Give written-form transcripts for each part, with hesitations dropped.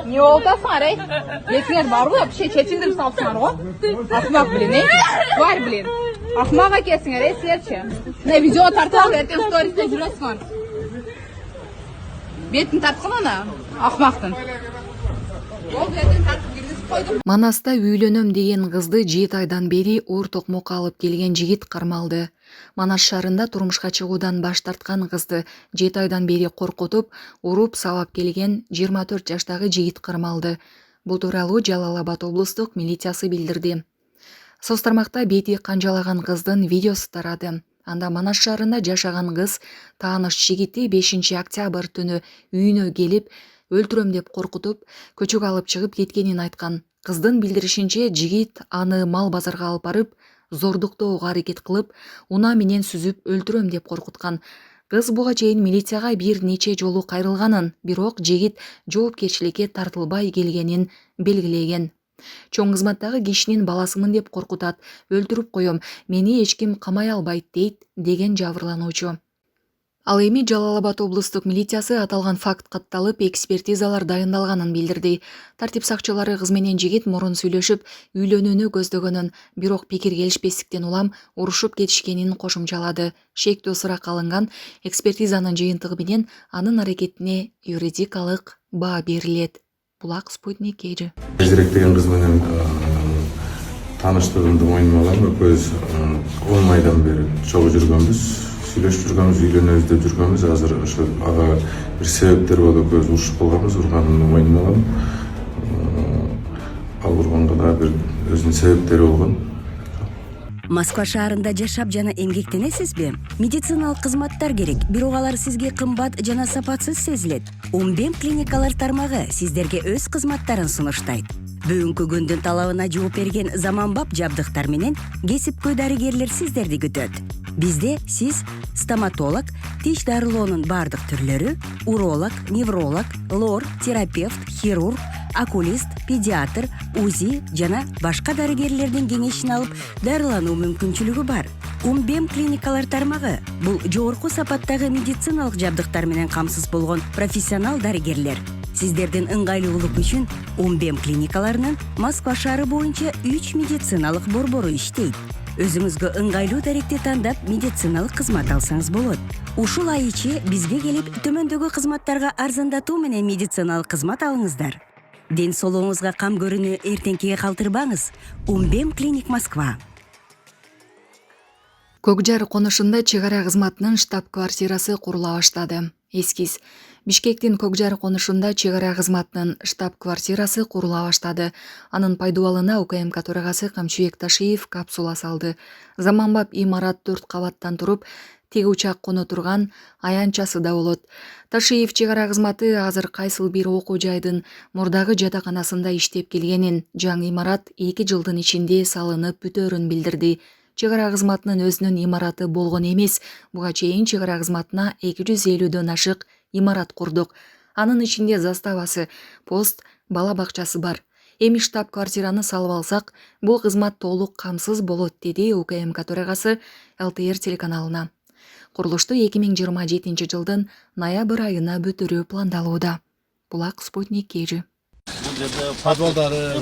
Не oltasın arayı. Yetkiler var mı? Bir şey çeçindirip salsınlar o. Ahmak bilin, ne? Var bilin. Ahmağa kesin arayı, siyerçi. Ne video tartalım, erken stories'te jüresi var. Бетін тартқын ана, ақмақтың. Ол бетін тартқын келгізіп қойдым. Манаста үйлөнөм деген кызды 7 айдан бери уур токмокко алып келген жигит кармалды. Манас шаарында турмушка чыгуудан баш тарткан кызды 7 айдан бери коркутуп, уруп сабап келген 24 жаштагы жигит кармалды. Бул тууралуу Жалал Абад облустук милициясы билдирди. Соц тармакта бети канжалаган кыздын видеосу тарады. Анда Манас шаарында жашаган кыз тааныш жигитти 5 октябрь түнү үйүнө келип, өлтүрөм деп коркутуп, көчөгө алып чыгып кеткенин айткан. Кыздын билдиришинче, жигит аны мал базарга алып барып, зордуктоого аракет кылып, унаа менен сүзүп өлтүрөм деп коркуткан. Кыз буга чейин милицияга бир нече жолу кайрылганын, бирок жигит жоопкерчиликке тартылбай келгенин белгилеген. Чоң кызматтагы кишинин баласымын деп коркутат, өлтүрүп коем, мени эч ким камай албайт дейт деген жабырлануучу. Ал эми Жалал Абад облустук милициясы аталган факт катталып, экспертизалар дайындалганын билдирди. Тартип сакчылары кыз менен жигит мурун сүйлөшүп, үйлөнүүнү көздөгөнүн, бирок пикир келишпестиктен улам урушуп кетишкенин кошумчалады. Шектүү сурак алынган, экспертизанын жыйынтыгы менен анын аракетине юридикалык баа берилет. Булак Спутник Кежи. Эзирек деген кыз менен тааныштыгымды мойнума алам. Экөөбүз 10 айдан бери чогуу жүргөнбүз. Сүйлөшүп жүргөнбүз, үйлөнөбүз деп жүргөнбүз. Азыр ошо ага бир себептер болуп экөөбүз урушуп калганбыз. Урганымды мойнума алам. Ал урганга да бир өзүнүн себептери болгон. Москва шаарында жашап жана эмгектенесизби? Медициналык кызматтар керек, бирок алар сизге кымбат жана сапатсыз сезилет. Умбем клиникалар тармагы сиздерге өз кызматтарын сунуштайт. Бүгүнкү күндүн талабына жооп берген заманбап жабдыктар менен кесипкөй дарыгерлер сиздерди күтөт. Бизде сиз стоматолог, тиш дарылоонун бардык түрлөрү, уролог, невролог, лор, терапевт, хирург, окулист, педиатр, УЗИ жана башка дарыгерлердин кеңешин алып дарылануу мүмкүнчүлүгү бар. Умбем клиникалар тармагы бул жогорку сапаттагы медициналык жабдыктар менен камсыз болгон профессионал дарыгерлер. Сиздердин ыңгайлуулук үчүн Умбем клиникаларынын Москва шаары боюнча 3 медициналык борбору иштейт. Өзүңүзгө ыңгайлуу даректи тандап медициналык кызмат алсаңыз болот. Ушул ай ичи бизге келип төмөндөгү кызматтарга арзандатуу менен медициналык кызмат алыңыздар. Ден соолугуңузга кам көрүүнү эртеңкиге калтырбаңыз. Умбем клиник Москва. Көк жар конушунда чек ара кызматынын штаб-квартирасы курула баштады. Эскиз. Бишкектин Көк жар конушунда чек ара кызматынын штаб-квартирасы курула баштады. Анын пайдубалына УКМК төрагасы Камчыбек Ташиев капсула салды. Заманбап имарат 4 кабаттан туруп, теги учак коно турган аянчасы да болот. Ташиев чек ара кызматы азыр кайсыл бир окуу жайдын мурдагы жатаканасында иштеп келгенин, жаңы имарат 2 жылдын ичинде салынып бүтөөрүн билдирди. Чек ара кызматынын өзүнүн имараты болгон эмес. Буга чейин чек ара кызматына 250дөн ашык имарат курдук. Анын ичинде заставасы, пост, бала бакчасы бар. Эми штаб-квартираны салып алсак, бул кызмат толук камсыз болот, деди УКМК төрагасы ЛТР телеканалына. Курулушту 2027 жылдын ноябрь айына бүтүрүү пландалууда. Булак Спутник Кежи. Бул жерде подвалдары,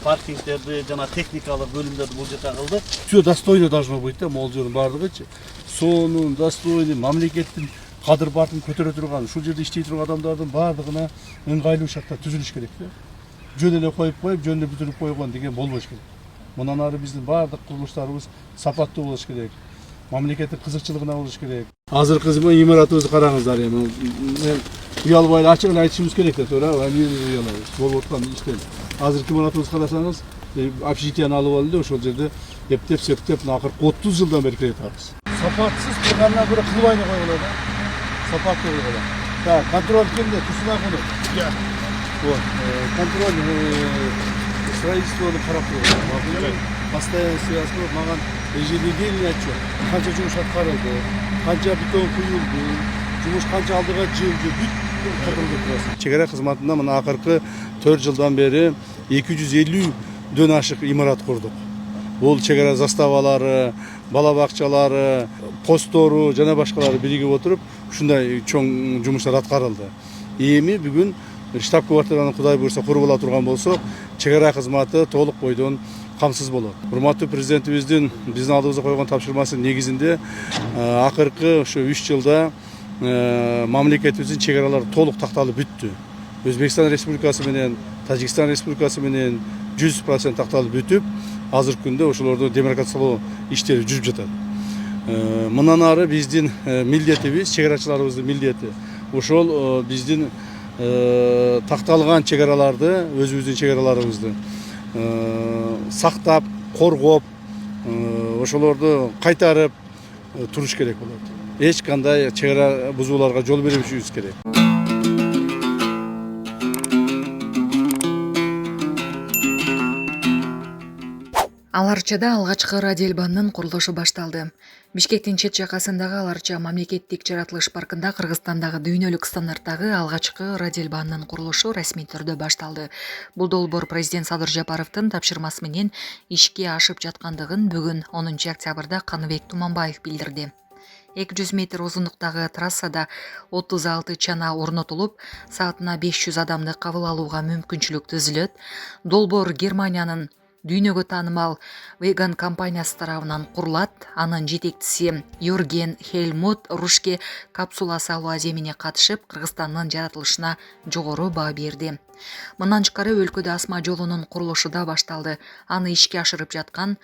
паркингтерди жана техникалык бөлүмдөрдү бул жерде кылды. Все достойно должно быть да, молжордун бардыгычы. Сонун достойный мамлекеттин кадыр бартын көтөрө турган, ушул жерде иштей турган адамдардын бардыгына ыңгайлуу шарттар түзүлүш керек да. Жөн эле коюп, жөн эле бүтүрүп койгон деген болбош керек. Мындан ары биздин бардык курулуштарыбыз сапаттуу болуш керек. Мамлекеттик кызыкчылыгына болуш керек. Азыркы имаратыбызды караңыздар эми. Мен уялбай ачык эле айтышыбыз керек да, туура. Эмне уялабыз? Болуп аткан иштен. Азыркы имаратыбызды карасаңыз, общежитияны алып алды, ошол жерде эптеп септеп акыркы 30 жылдан бери кетебиз. Сапатсыз тургандан көрө кылбайны койгула да. Сапаттуу болгула. Так, контроль кимде? Тусуна куну. Вот, контроль строительствону карап турат. Постоянно связь кылып, маган еженедельный отчет. Канча жумуш аткарылды, канча бетон куюлду, жумуш канча алдыга жылды, бүт кырдым деп турасыз. Чек ара кызматында мына акыркы 4 жылдан бери 250дөн ашык имарат курдук. Бул чек ара заставалары, бала бакчалары, постору жана башкалары биригип отуруп ушундай чоң жумуштар аткарылды. Эми бүгүн штаб квартираны Кудай буйрса куруп ала турган болсок, чек ара кызматы толук бойдон камсыз болот. Урматтуу президентибиздин биздин алдыбызга койгон тапшырмасынын негизинде акыркы ошо 3 жылда мамлекетибиздин чек аралары толук такталып бүттү. Өзбекстан Республикасы менен, Тажикстан Республикасы менен 100% такталып бүтүп, азыркы күндө ошолорду демаркациялоо иштери жүрүп жатат. Мындан ары биздин милдетибиз, чек арачыларыбыздын милдети ошол биздин такталган чек араларды, өзүбүздүн чек араларыбызды сактап, коргоп, ошолорду кайтарып туруш керек болот. Эч кандай чек ара бузууларга жол бербешибиз керек. Аларчада алгачкы радиоэлбандын курулушу башталды. Бишкектин чет жакасындагы Аларча мамлекеттик жаратылыш паркында Кыргызстандагы дүйнөлүк стандарттагы алгачкы радиоэлбандын курулушу расмий түрдө башталды. Бул долбоор президент Садыр Жапаровдун тапшырмасы менен ишке ашып жаткандыгын бүгүн 10 октябрда Каныбек Туманбаев билдирди. 200 метр узундуктагы трассада 36 чана орнотулуп, саатына 500 адамды кабыл алууга мүмкүнчүлүк түзүлөт. Долбоор Германиянын дүйнөгө таанымал веган компаниясы тарабынан курулат. Анын жетекчиси Юрген Хельмут Рушке капсула салуу аземине катышып, Кыргызстандын жаратылышына жогору баа берди. Мындан тышкары өлкөдө асма жолунун курулушу да башталды. Аны ишке ашырып жаткан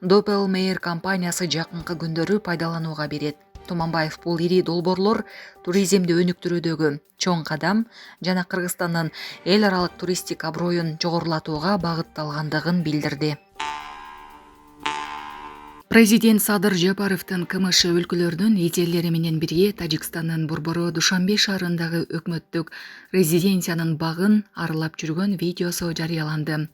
Doppelmayr компаниясы жакынкы күндөрү пайдаланууга берет. Туманбаев бул ири долбоорлор туризмди өнүктүрүүдөгү чоң кадам жана Кыргызстандын эл аралык туристтик аброюн жогорулатууга багытталгандыгын билдирди. Президент Садыр Жапаровдун КМШ өлкөлөрүнүн лидерлери менен бирге Тажикстандын Борбору Душанбе шаарындагы өкмөттүк резиденциянын багын аралап жүргөн видеосу жарыяланды.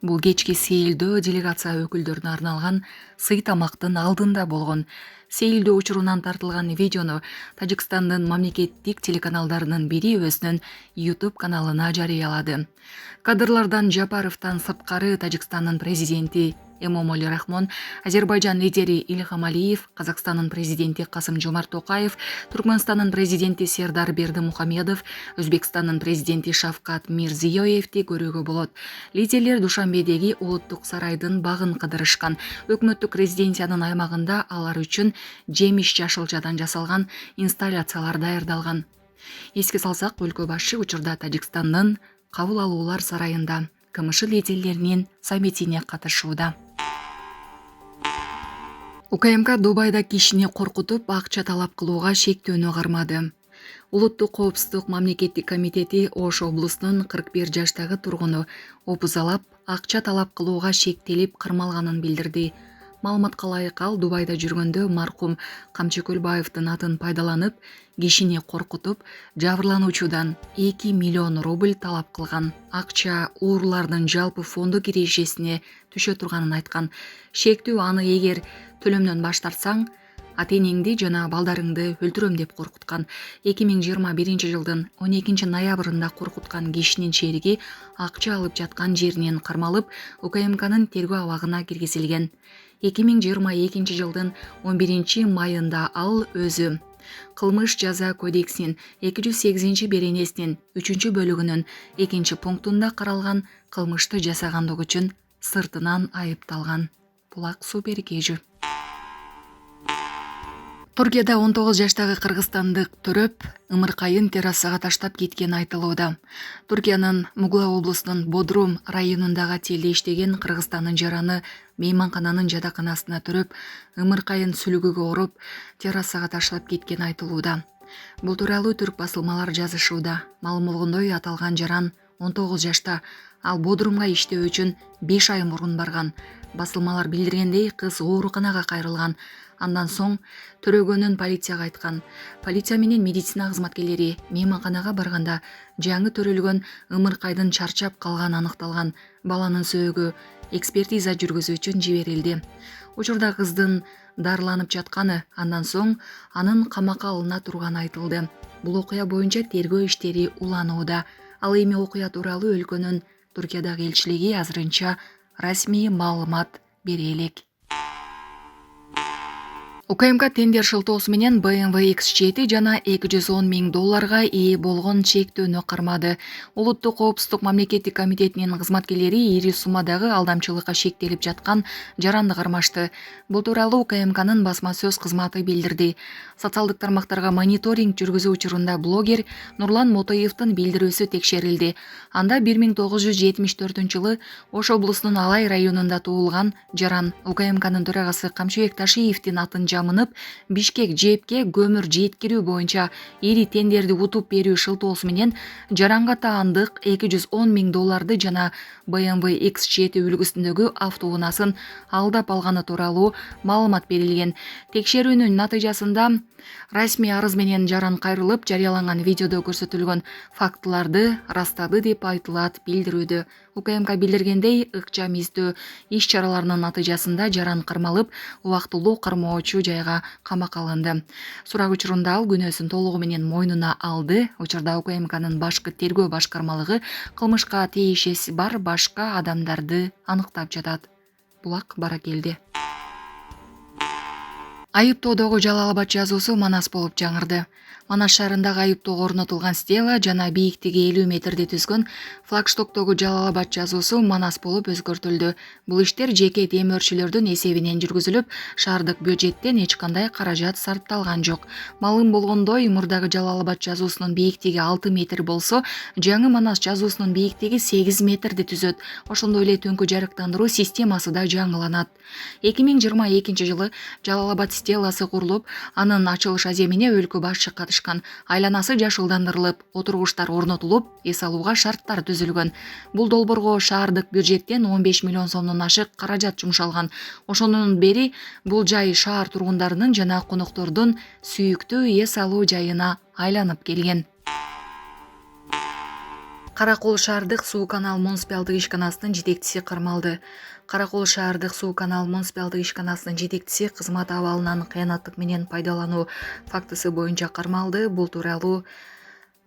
Бул кечки сейилдөө делегация өкүлдөрүнө арналган сый тамактын алдында болгон. Сейилдөө учурунан тартылган видеону Тажикстандын мамлекеттик телеканалдарынын бири өзүнүн YouTube каналына жарыялады. Кадрлардан Жапаровдон сырткары Тажикстандын президенти Эмомали Рахмон, Азербайжан лидери Ильхам Алиев, Казакстандын президенти Касым-Жомарт Токаев, Туркманстандын президенти Сердар Бердимухамедов, Өзбекстандын президенти Шавкат Мирзиёевди көрүүгө болот. Лидерлер Душанбедеги улуттук сарайдын багын кыдырышкан. Өкмөттүк резиденциянын аймагында алар үчүн жемиш жашылчадан жасалган инсталляциялар даярдалган. Эске салсак, өлкө башы учурда Тажикстандын кабыл алуулар сарайында КМШ лидерлеринин саммитине катышууда. УКМК Дубайда кишини коркутуп, акча талап кылууга шектөөнү кармады. Улуттук коопсуздук мамлекеттик комитети Ош облусунун 41 жаштагы тургуну опузалап, акча талап кылууга шектелип кармалганын билдирди. Маалыматка ылайык, ал Дубайда жүргөндө маркум Камчыкөлбаевдин атын пайдаланып, кишини коркутуп, жабырлануучудан 2 миллион рубль талап кылган. Акча уурулардын жалпы фонду кирешесине түшө турганын айткан. Шектүү аны эгер төлөмдөн баш тартсаң, ата-энеңди жана балдарыңды өлтүрөм деп коркуткан. 2021 жылдын 12 ноябрында коркуткан кишинин шериги акча алып жаткан жеринен кармалып, УКМКнын тергөө абагына киргизилген. 2022 жылдын 11 майында ал өзү Кылмыш жаза кодексинин 208 беренесинин 3 бөлүгүнүн 2 пунктунда каралган кылмышты жасагандыгы үчүн сыртынан айыпталган. Булак суу беркежи. Туркияда 19 жаштагы кыргызстандык төрөп ымыркайын террасага таштап кеткени айтылууда. Туркиянын Мугла облусунун Бодрум районундагы отелде иштеген Кыргызстандын жараны мейманкананын жадаканасына төрөп ымыркайын сүлүгүгө ороп террасага таштап кеткени айтылууда. Бул тууралуу түрк басылмалар жазышууда. Маалым болгондой, аталган жаран 19 жашта, ал Бодрумга иштөө үчүн 5 ай мурун барган. Басылмалар билдиргендей, кыз ооруканага кайрылган. Андан соң төрөгөнүн полицияга айткан. Полиция менен медицина кызматкерлери мейманканага барганда жаңы төрөлгөн ымыркайдын чарчап калганы аныкталган. Баланын сөөгү экспертиза жүргүзүү үчүн жиберилди. Учурда кыздын дарыланып жатканы, андан соң анын камакка алына турганы айтылды. Бул окуя боюнча тергөө иштери уланууда. Ал эми окуя тууралуу өлкөнүн Туркиядагы элчилиги азырынча расмий маалымат бере элек. УКМК тендер шылтоосу менен BMW X7 жана $210 000 ээ болгон чектөөнү кармады. Улуттук коопсуздук мамлекеттик комитетинин кызматкерлери ири суммадагы алдамчылыкка шектелип жаткан жаранды кармашты. Бул тууралуу УКМКнын басма сөз кызматы билдирди. Социалдык тармактарга мониторинг жүргүзүү учурунда блогер Нурлан Мотоевдин билдирүүсү текшерилди. Анда 1974-жылы Ош облусунун Алай районунда туулган жаран УКМКнын төрагасы Камчыбек Ташиевдин атын жамынып, Бишкек ЖЭПке көмүр жеткирүү боюнча ири тендерди утуп берүү шылтоосу менен жаранга таандык $210 000 жана BMW X7 үлгүсүндөгү автоунаасын алдап алганы тууралуу маалымат берилген. Текшерүүнүн натыйжасында расмий арыз менен жаран кайрылып, жарыяланган видеодо көрсөтүлгөн фактыларды растады деп айтылат билдирүүдө. УКМК билдиргендей, ыкчам издөө иш-чараларынын натыйжасында жаран кармалып, убактылуу кармоочу жайга камакка алынды. Сурак учурунда ал күнөөсүн толугу менен мойнуна алды. Учурда УКМКнын башкы тергөө башкармалыгы кылмышка тиешеси бар башка адамдарды аныктап жатат. Булак Баракелди. Айыптоодогу Жалал Абад жазуусу Манас болуп жаңырды. Манас шаарындагы айыптоого орнотулган стела жана бийиктиги 50 метрди түзгөн флагштоктогу Жалал Абад жазуусу Манас болуп өзгөртүлдү. Бул иштер жеке темирчилердин эсебинен жүргүзүлүп, шаардык бюджеттен эч кандай каражат сарпталган жок. Маалым болгондой, мурдагы Жалал Абад жазуусунун бийиктиги 6 метр болсо, жаңы Манас жазуусунун бийиктиги 8 метрди түзөт. Ошондой эле түнкү жарыктандыруу системасы да жаңыланат. 2022-жылы Жалал Абад стеласы курулуп, анын ачылыш аземине өлкө башчы катышкан. Айланасы жашылдандырылып, отургучтар орнотулуп, эс алууга шарттар түзүлгөн. Бул долбоорго шаардык бюджеттен 15 миллион сомдон ашык каражат жумшалган. Ошондон бери бул жай шаар тургундарынын жана коноктордун сүйүктүү эс алуу жайына айланып келген. Каракол шаардык суу канал муниципалдык ишканасынын жетекчиси кармалды. Каракол шаардык суу канал муниципалдык ишканасынын жетекчиси кызмат абалынан кыянаттык менен пайдалануу фактысы боюнча кармалды. Бул тууралуу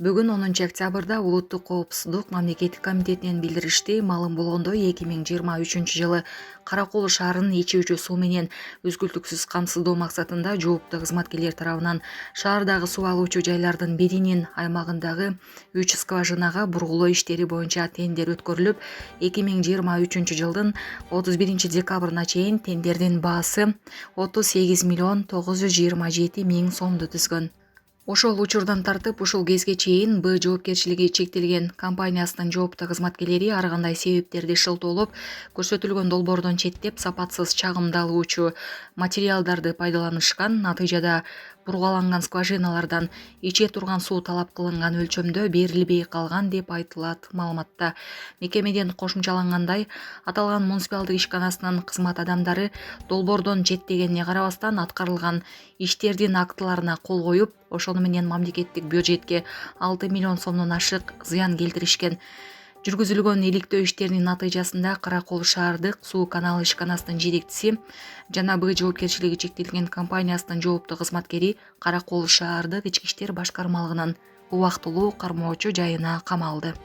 бүгүн 10 октябрда Улуттук коопсуздук мамлекеттик комитетинен билдиришти. Маалым болгондой, 2023-жылы Каракол шаарынын ичүүчү суу менен үзгүлтүксүз камсыздоо максатында жооптуу кызматкерлер тарабынан шаардагы суу алуучу жайлардын биринин аймагындагы 3 скважинага бургулоо иштери боюнча тендер өткөрүлүп, 2023-жылдын 31 декабрына чейин тендердин баасы 38 миллион 927 000 сомду түзгөн. Ошол учурдан тартып, ушул кезге чейин Б жоопкерчилиги чектелген компаниясынын жооптуу кызматкерлери ар кандай себептерди шылтоолоп, көрсөтүлгөн долбоордон четтеп, сапатсыз чагымдалуучу материалдарды пайдаланышкан. Натыйжада бургаланган скважиналардан иче турган суу талап кылынган өлчөмдө берилбей калган деп айтылат маалыматта. Мекемеден кошумчалангандай, аталган муниципалдык ишканасынын кызмат адамдары долбоордон четтегенине карабастан аткарылган иштердин актыларына кол коюп, ошону менен мамлекеттик бюджетке 6 миллион сомдон ашык зыян келтиришкен. Жүргүзүлгөн иликтөө иштеринин натыйжасында Каракол шаардык суу канал ишканасынын жетекчиси жана Б жоопкерчилиги чектелген компаниясынын жооптуу кызматкери Каракол шаардык ички иштер башкармалыгынын убактылуу кармоочу жайына камалды.